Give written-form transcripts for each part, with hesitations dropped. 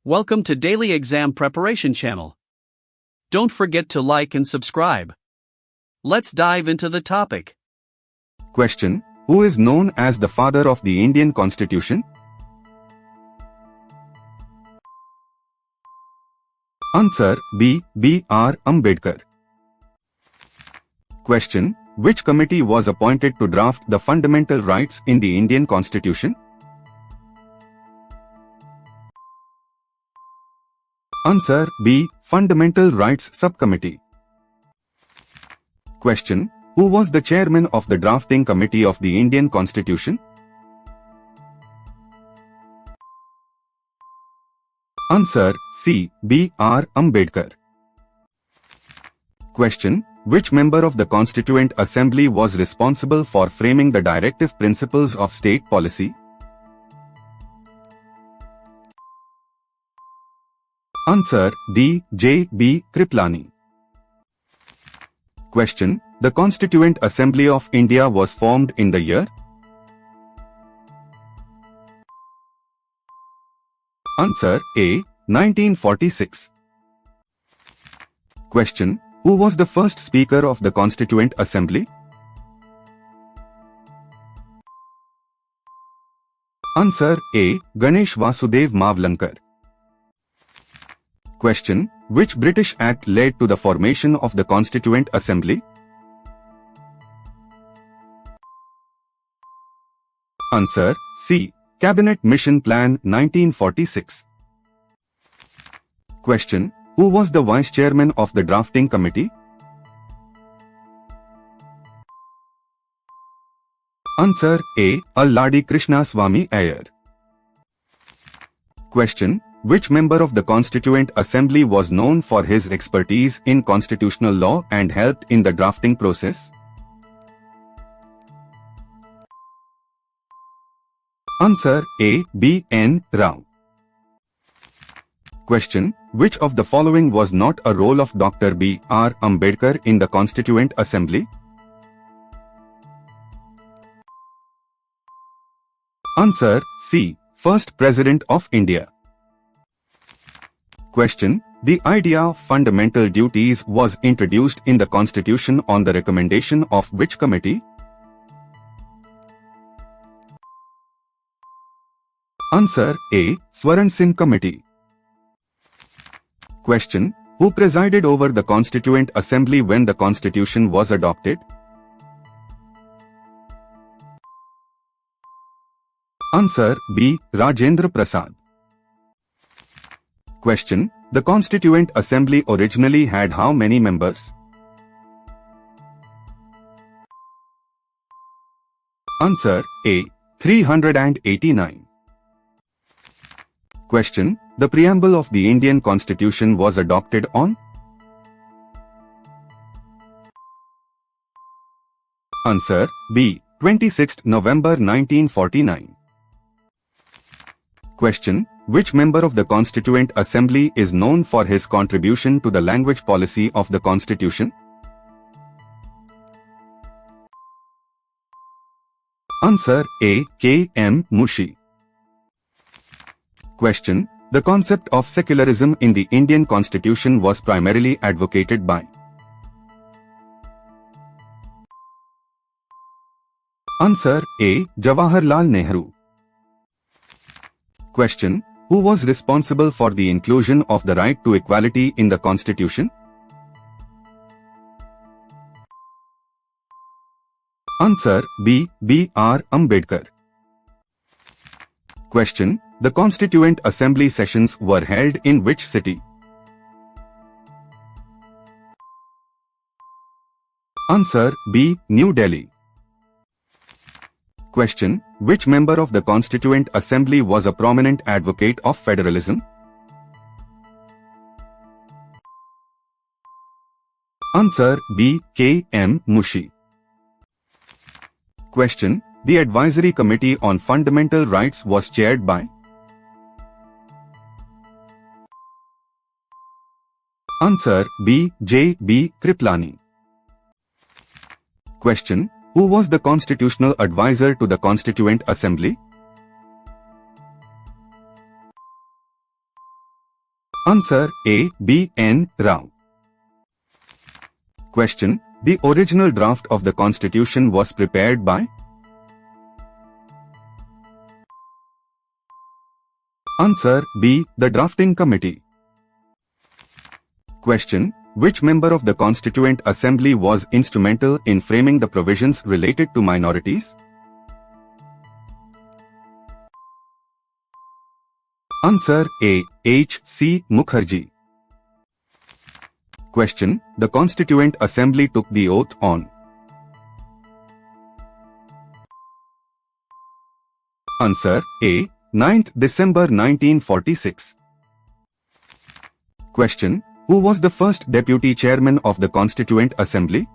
Welcome to Daily Exam Preparation Channel. Don't forget to like and subscribe. Let's dive into the topic. Question: Who is known as the father of the Indian Constitution? Answer: B. B.R. Ambedkar. Question: Which committee was appointed to draft the fundamental rights in the Indian Constitution? Answer: B. Fundamental Rights Subcommittee. Question: Who was the chairman of the drafting committee of the Indian Constitution? Answer: C. B.R. Ambedkar. Question: Which member of the Constituent Assembly was responsible for framing the directive principles of state policy? Answer: D. J. B. Kriplani. Question: The Constituent Assembly of India was formed in the year? Answer: A. 1946. Question: Who was the first Speaker of the Constituent Assembly? Answer: A. Ganesh Vasudev Mavlankar. Question: Which British Act led to the formation of the Constituent Assembly? Answer: C. Cabinet Mission Plan 1946. Question: Who was the Vice Chairman of the Drafting Committee? Answer: A. Alladi Krishnaswamy Iyer. Question: Which member of the Constituent Assembly was known for his expertise in constitutional law and helped in the drafting process? Answer: A. B. N. Rao. Question: Which of the following was not a role of Dr. B. R. Ambedkar in the Constituent Assembly? Answer: C. First President of India. Question: The idea of fundamental duties was introduced in the Constitution on the recommendation of which committee? Answer: A. Swaran Singh Committee. Question: Who presided over the Constituent Assembly when the Constitution was adopted? Answer: B. Rajendra Prasad. Question: The Constituent Assembly originally had how many members? Answer: A. 389. Question: The preamble of the Indian Constitution was adopted on? Answer: B. 26th November 1949. Question: Which member of the Constituent Assembly is known for his contribution to the language policy of the Constitution? Answer: A. K. M. Mushi. Question: The concept of secularism in the Indian Constitution was primarily advocated by? Answer: A. Jawaharlal Nehru. Question: Who was responsible for the inclusion of the right to equality in the Constitution? Answer: B. B.R. Ambedkar. Question: The Constituent Assembly sessions were held in which city? Answer: B. New Delhi. Question: Which member of the Constituent Assembly was a prominent advocate of federalism? Answer: B. K. M. Mushi. Question: The Advisory Committee on Fundamental Rights was chaired by? Answer: B. J. B. Kriplani. Question: Who was the constitutional advisor to the Constituent Assembly? Answer A. B. N. Rao. Question. The original draft of the Constitution was prepared by? Answer B. The Drafting Committee. Question. Which member of the Constituent Assembly was instrumental in framing the provisions related to minorities? Answer A. H. C. Mukherjee. Question. The Constituent Assembly took the oath on? Answer A. 9th December 1946. Question. Who was the first Deputy Chairman of the Constituent Assembly?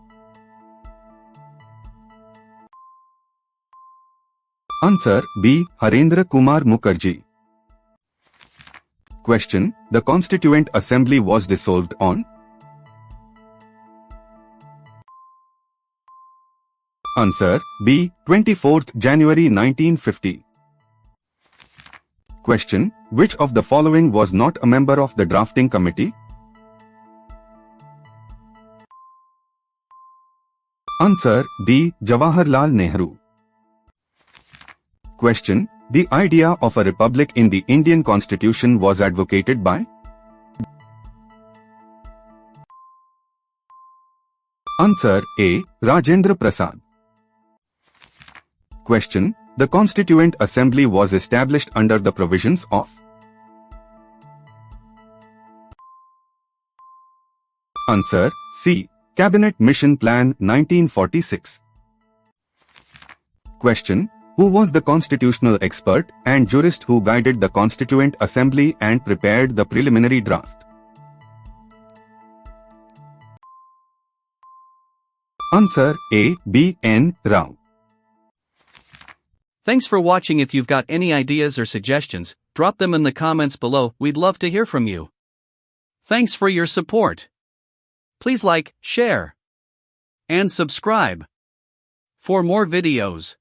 Answer B. Harendra Kumar Mukherjee. Question. The Constituent Assembly was dissolved on? Answer B. 24th January 1950. Question. Which of the following was not a member of the drafting committee? Answer B. Jawaharlal Nehru. Question. The idea of a republic in the Indian Constitution was advocated by? Answer A. Rajendra Prasad. Question. The Constituent Assembly was established under the provisions of? Answer C. Cabinet Mission Plan 1946. Question. Who was the constitutional expert and jurist who guided the Constituent Assembly and prepared the preliminary draft? Answer A. B. N. Rao. Thanks for watching. If you've got any ideas or suggestions, drop them in the comments below. We'd love to hear from you. Thanks for your support. Please like, share, and subscribe for more videos.